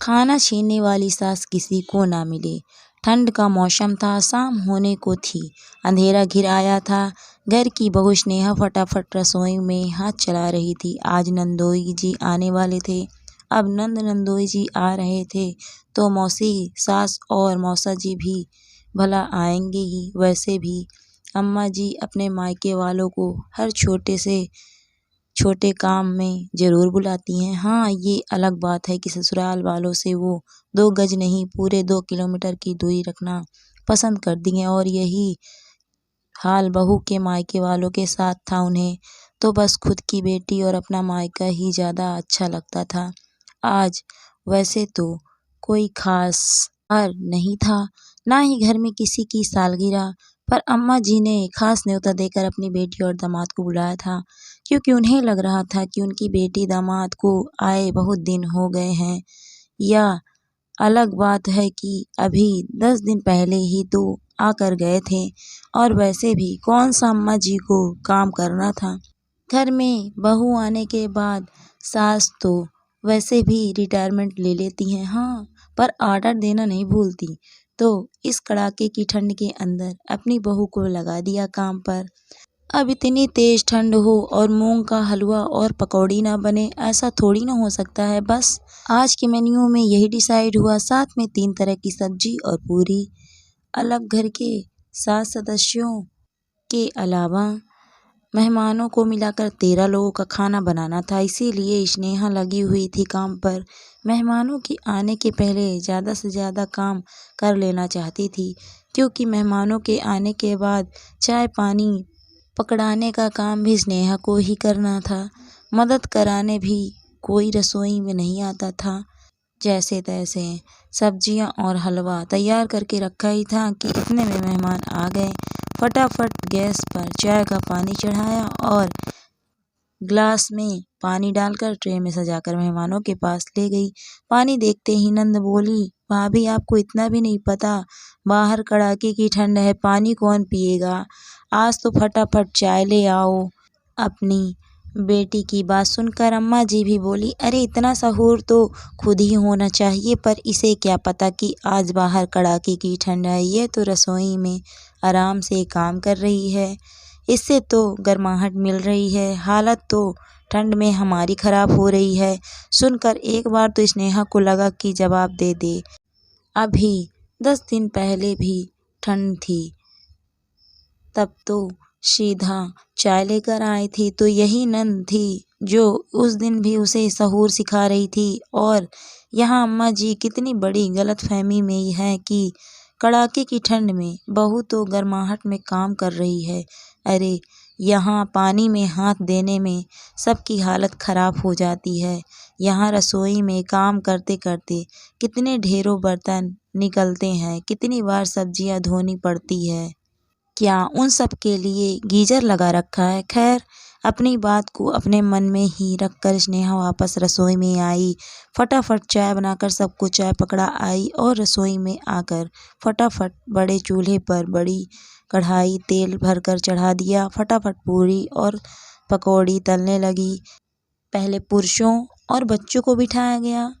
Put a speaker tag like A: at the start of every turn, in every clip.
A: खाना छीनने वाली सास किसी को ना मिले। ठंड का मौसम था, शाम होने को थी, अंधेरा घिर आया था। घर की बहू स्नेहा फटाफट रसोई में हाथ चला रही थी। आज नंदोई जी आने वाले थे। अब नंदोई जी आ रहे थे तो मौसी, सास और मौसा जी भी भला आएंगे ही। वैसे भी अम्मा जी अपने मायके वालों को हर छोटे से छोटे काम में जरूर बुलाती हैं। हाँ, ये अलग बात है कि ससुराल वालों से वो 2 गज नहीं, पूरे 2 किलोमीटर की दूरी रखना पसंद करती हैं और यही हाल बहू के मायके वालों के साथ था। उन्हें तो बस खुद की बेटी और अपना मायका ही ज़्यादा अच्छा लगता था। आज वैसे तो कोई खास त्योहार नहीं था, ना ही घर में किसी की सालगिरह, पर अम्मा जी ने खास न्योता देकर अपनी बेटी और दामाद को बुलाया था, क्योंकि उन्हें लग रहा था कि उनकी बेटी दामाद को आए बहुत दिन हो गए हैं। या अलग बात है कि अभी 10 दिन पहले ही तो आकर गए थे, और वैसे भी कौन सा अम्मा जी को काम करना था। घर में बहू आने के बाद सास तो वैसे भी रिटायरमेंट ले लेती हैं, हाँ, पर ऑर्डर देना नहीं भूलती। तो इस कड़ाके की ठंड के अंदर अपनी बहू को लगा दिया काम पर। अब इतनी तेज ठंड हो और मूंग का हलवा और पकौड़ी ना बने, ऐसा थोड़ी ना हो सकता है। बस आज के मेन्यू में यही डिसाइड हुआ, साथ में 3 तरह की सब्जी और पूरी। अलग घर के 7 सदस्यों के अलावा मेहमानों को मिलाकर 13 लोगों का खाना बनाना था, इसीलिए स्नेहा लगी हुई थी काम पर। मेहमानों के आने के पहले ज़्यादा से ज़्यादा काम कर लेना चाहती थी, क्योंकि मेहमानों के आने के बाद चाय पानी पकड़ाने का काम भी स्नेहा को ही करना था। मदद कराने भी कोई रसोई में नहीं आता था। जैसे तैसे सब्जियां और हलवा तैयार करके रखा ही था कि इतने में मेहमान आ गए। फटाफट गैस पर चाय का पानी चढ़ाया और ग्लास में पानी डालकर ट्रे में सजाकर मेहमानों के पास ले गई। पानी देखते ही नंद बोली, भाभी आपको इतना भी नहीं पता, बाहर कड़ाके की ठंड है, पानी कौन पिएगा, आज तो फटाफट चाय ले आओ। अपनी बेटी की बात सुनकर अम्मा जी भी बोली, अरे इतना सहूर तो खुद ही होना चाहिए, पर इसे क्या पता कि आज बाहर कड़ाके की ठंड है, ये तो रसोई में आराम से काम कर रही है, इससे तो गर्माहट मिल रही है, हालत तो ठंड में हमारी खराब हो रही है। सुनकर एक बार तो स्नेहा को लगा कि जवाब दे दे। अभी 10 दिन पहले भी ठंड थी, तब तो सीधा चाय लेकर आई थी, तो यही नंद थी जो उस दिन भी उसे सहूर सिखा रही थी। और यहाँ अम्मा जी कितनी बड़ी गलतफहमी में है कि कड़ाके की ठंड में बहू तो गर्माहट में काम कर रही है। अरे यहाँ पानी में हाथ देने में सबकी हालत खराब हो जाती है। यहाँ रसोई में काम करते करते कितने ढेरों बर्तन निकलते हैं, कितनी बार सब्जियाँ धोनी पड़ती है, क्या उन सब के लिए गीजर लगा रखा है। खैर, अपनी बात को अपने मन में ही रखकर स्नेहा वापस रसोई में आई। फटाफट चाय बनाकर सबको चाय पकड़ा आई और रसोई में आकर फटाफट बड़े चूल्हे पर बड़ी कढ़ाई तेल भरकर चढ़ा दिया। फटाफट पूरी और पकौड़ी तलने लगी। पहले पुरुषों और बच्चों को बिठाया गया।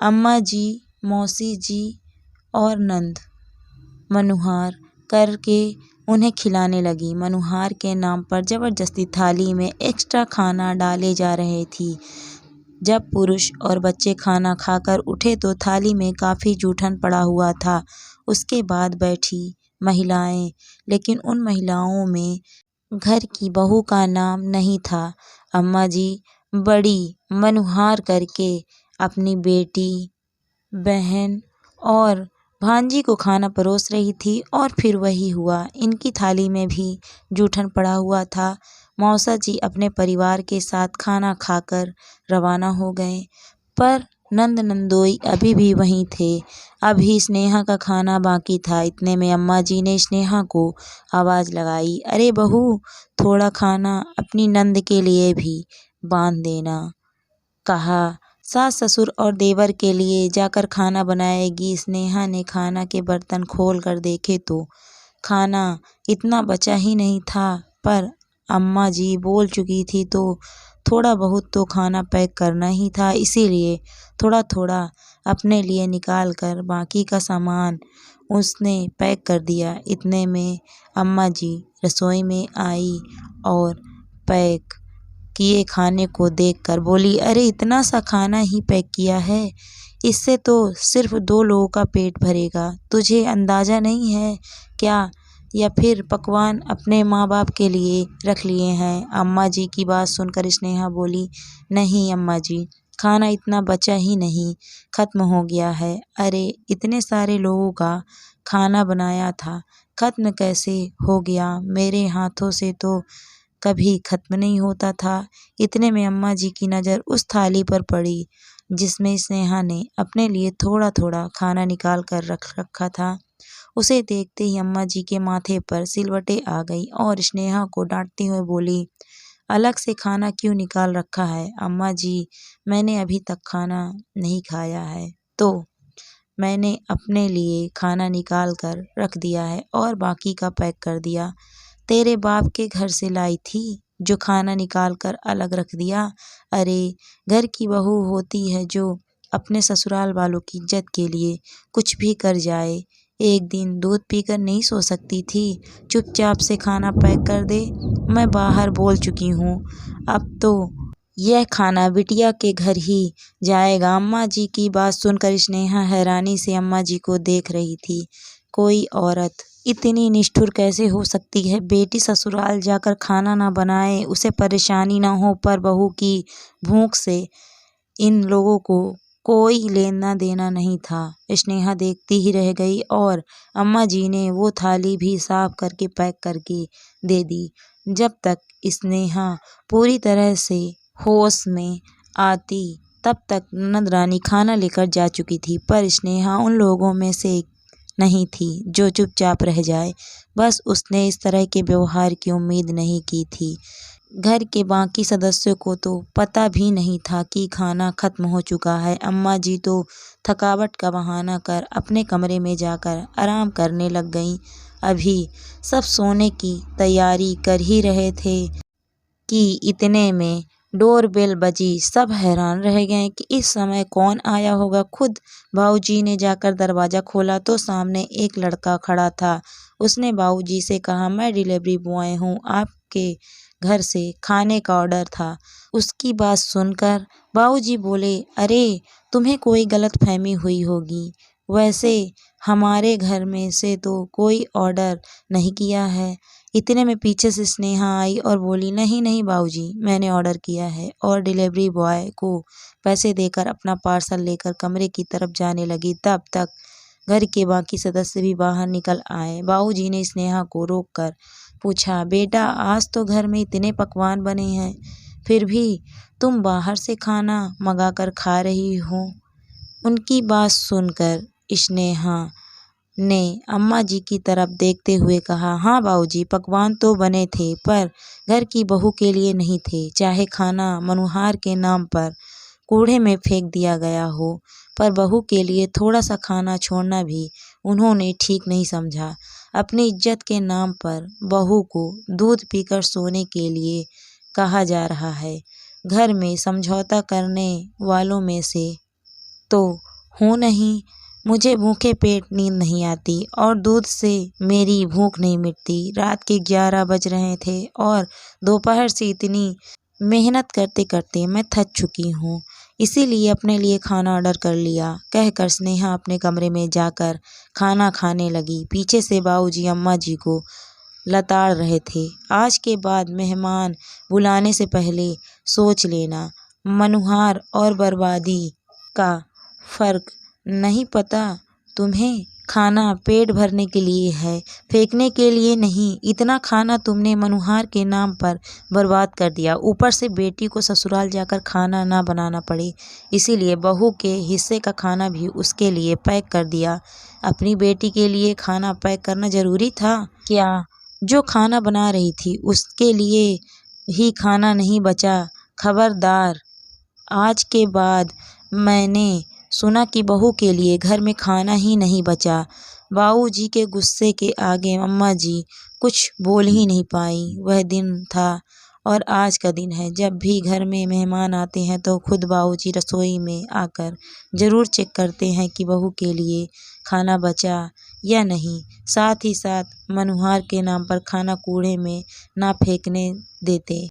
A: अम्मा जी, मौसी जी और नंद मनुहार करके उन्हें खिलाने लगी। मनुहार के नाम पर जबरदस्ती थाली में एक्स्ट्रा खाना डाले जा रहे थी। जब पुरुष और बच्चे खाना खाकर उठे तो थाली में काफ़ी जूठन पड़ा हुआ था। उसके बाद बैठी महिलाएं, लेकिन उन महिलाओं में घर की बहू का नाम नहीं था। अम्मा जी बड़ी मनुहार करके अपनी बेटी, बहन और भांजी को खाना परोस रही थी, और फिर वही हुआ, इनकी थाली में भी जूठन पड़ा हुआ था। मौसा जी अपने परिवार के साथ खाना खाकर रवाना हो गए, पर नंदोई अभी भी वहीं थे। अभी स्नेहा का खाना बाकी था। इतने में अम्मा जी ने स्नेहा को आवाज़ लगाई, अरे बहू, थोड़ा खाना अपनी नंद के लिए भी बांध देना। कहा, सास ससुर और देवर के लिए जाकर खाना बनाएगी। स्नेहा ने खाना के बर्तन खोल कर देखे तो खाना इतना बचा ही नहीं था, पर अम्मा जी बोल चुकी थी तो थोड़ा बहुत तो खाना पैक करना ही था, इसीलिए थोड़ा थोड़ा अपने लिए निकाल कर बाकी का सामान उसने पैक कर दिया। इतने में अम्मा जी रसोई में आई और पैक किए खाने को देखकर बोली, अरे इतना सा खाना ही पैक किया है, इससे तो सिर्फ 2 लोगों का पेट भरेगा। तुझे अंदाज़ा नहीं है क्या, या फिर पकवान अपने माँ बाप के लिए रख लिए हैं? अम्मा जी की बात सुनकर स्नेहा बोली, नहीं अम्मा जी, खाना इतना बचा ही नहीं, खत्म हो गया है। अरे इतने सारे लोगों का खाना बनाया था, खत्म कैसे हो गया? मेरे हाथों से तो कभी खत्म नहीं होता था। इतने में अम्मा जी की नज़र उस थाली पर पड़ी जिसमें स्नेहा ने अपने लिए थोड़ा थोड़ा खाना निकाल कर रख रखा था। उसे देखते ही अम्मा जी के माथे पर सिलवटें आ गई और स्नेहा को डांटते हुए बोली, अलग से खाना क्यों निकाल रखा है? अम्मा जी, मैंने अभी तक खाना नहीं खाया है, तो मैंने अपने लिए खाना निकाल कर रख दिया है और बाकी का पैक कर दिया। तेरे बाप के घर से लाई थी जो खाना निकाल कर अलग रख दिया। अरे घर की बहू होती है जो अपने ससुराल वालों की इज्जत के लिए कुछ भी कर जाए। एक दिन दूध पीकर नहीं सो सकती थी, चुपचाप से खाना पैक कर दे। मैं बाहर बोल चुकी हूँ, अब तो यह खाना बिटिया के घर ही जाएगा। अम्मा जी की बात सुनकर स्नेहा हैरानी से अम्मा जी को देख रही थी। कोई औरत इतनी निष्ठुर कैसे हो सकती है? बेटी ससुराल जाकर खाना ना बनाए, उसे परेशानी ना हो, पर बहू की भूख से इन लोगों को कोई लेना देना नहीं था। स्नेहा देखती ही रह गई और अम्मा जी ने वो थाली भी साफ करके पैक करके दे दी। जब तक स्नेहा पूरी तरह से होश में आती तब तक ननद रानी खाना लेकर जा चुकी थी, पर स्नेहा उन लोगों में से नहीं थी जो चुपचाप रह जाए। बस उसने इस तरह के व्यवहार की उम्मीद नहीं की थी। घर के बाकी सदस्यों को तो पता भी नहीं था कि खाना खत्म हो चुका है। अम्मा जी तो थकावट का बहाना कर अपने कमरे में जाकर आराम करने लग गईं। अभी सब सोने की तैयारी कर ही रहे थे कि इतने में डोरबेल बजी। सब हैरान रह गए कि इस समय कौन आया होगा। खुद बाबूजी ने जाकर दरवाज़ा खोला तो सामने एक लड़का खड़ा था। उसने बाबूजी से कहा, मैं डिलीवरी बॉय हूँ, आपके घर से खाने का ऑर्डर था। उसकी बात सुनकर बाबूजी बोले, अरे तुम्हें कोई गलतफहमी हुई होगी, वैसे हमारे घर में से तो कोई ऑर्डर नहीं किया है। इतने में पीछे से स्नेहा आई और बोली, नहीं नहीं बाबूजी, मैंने ऑर्डर किया है, और डिलीवरी बॉय को पैसे देकर अपना पार्सल लेकर कमरे की तरफ जाने लगी। तब तक घर के बाकी सदस्य भी बाहर निकल आए। बाबूजी ने स्नेहा को रोककर पूछा, बेटा आज तो घर में इतने पकवान बने हैं, फिर भी तुम बाहर से खाना मंगा कर खा रही हो? उनकी बात सुनकर स्नेहा ने अम्मा जी की तरफ देखते हुए कहा, हाँ बाबूजी, पकवान तो बने थे पर घर की बहू के लिए नहीं थे। चाहे खाना मनुहार के नाम पर कूड़े में फेंक दिया गया हो, पर बहू के लिए थोड़ा सा खाना छोड़ना भी उन्होंने ठीक नहीं समझा। अपनी इज्जत के नाम पर बहू को दूध पीकर सोने के लिए कहा जा रहा है। घर में समझौता करने वालों में से तो हूँ नहीं। मुझे भूखे पेट नींद नहीं आती और दूध से मेरी भूख नहीं मिटती। रात के 11 बज रहे थे और दोपहर से इतनी मेहनत करते करते मैं थक चुकी हूँ, इसीलिए अपने लिए खाना ऑर्डर कर लिया। कहकर स्नेहा अपने कमरे में जाकर खाना खाने लगी। पीछे से बाबूजी अम्मा जी को लताड़ रहे थे, आज के बाद मेहमान बुलाने से पहले सोच लेना। मनुहार और बर्बादी का फ़र्क नहीं पता तुम्हें? खाना पेट भरने के लिए है, फेंकने के लिए नहीं। इतना खाना तुमने मनुहार के नाम पर बर्बाद कर दिया, ऊपर से बेटी को ससुराल जाकर खाना ना बनाना पड़े, इसीलिए बहू के हिस्से का खाना भी उसके लिए पैक कर दिया। अपनी बेटी के लिए खाना पैक करना ज़रूरी था क्या? जो खाना बना रही थी उसके लिए ही खाना नहीं बचा? खबरदार, आज के बाद मैंने सुना कि बहू के लिए घर में खाना ही नहीं बचा। बाबूजी के गुस्से के आगे अम्मा जी कुछ बोल ही नहीं पाई। वह दिन था और आज का दिन है। जब भी घर में मेहमान आते हैं तो खुद बाबूजी रसोई में आकर ज़रूर चेक करते हैं कि बहू के लिए खाना बचा या नहीं। साथ ही साथ मनुहार के नाम पर खाना कूड़े में ना फेंकने देते।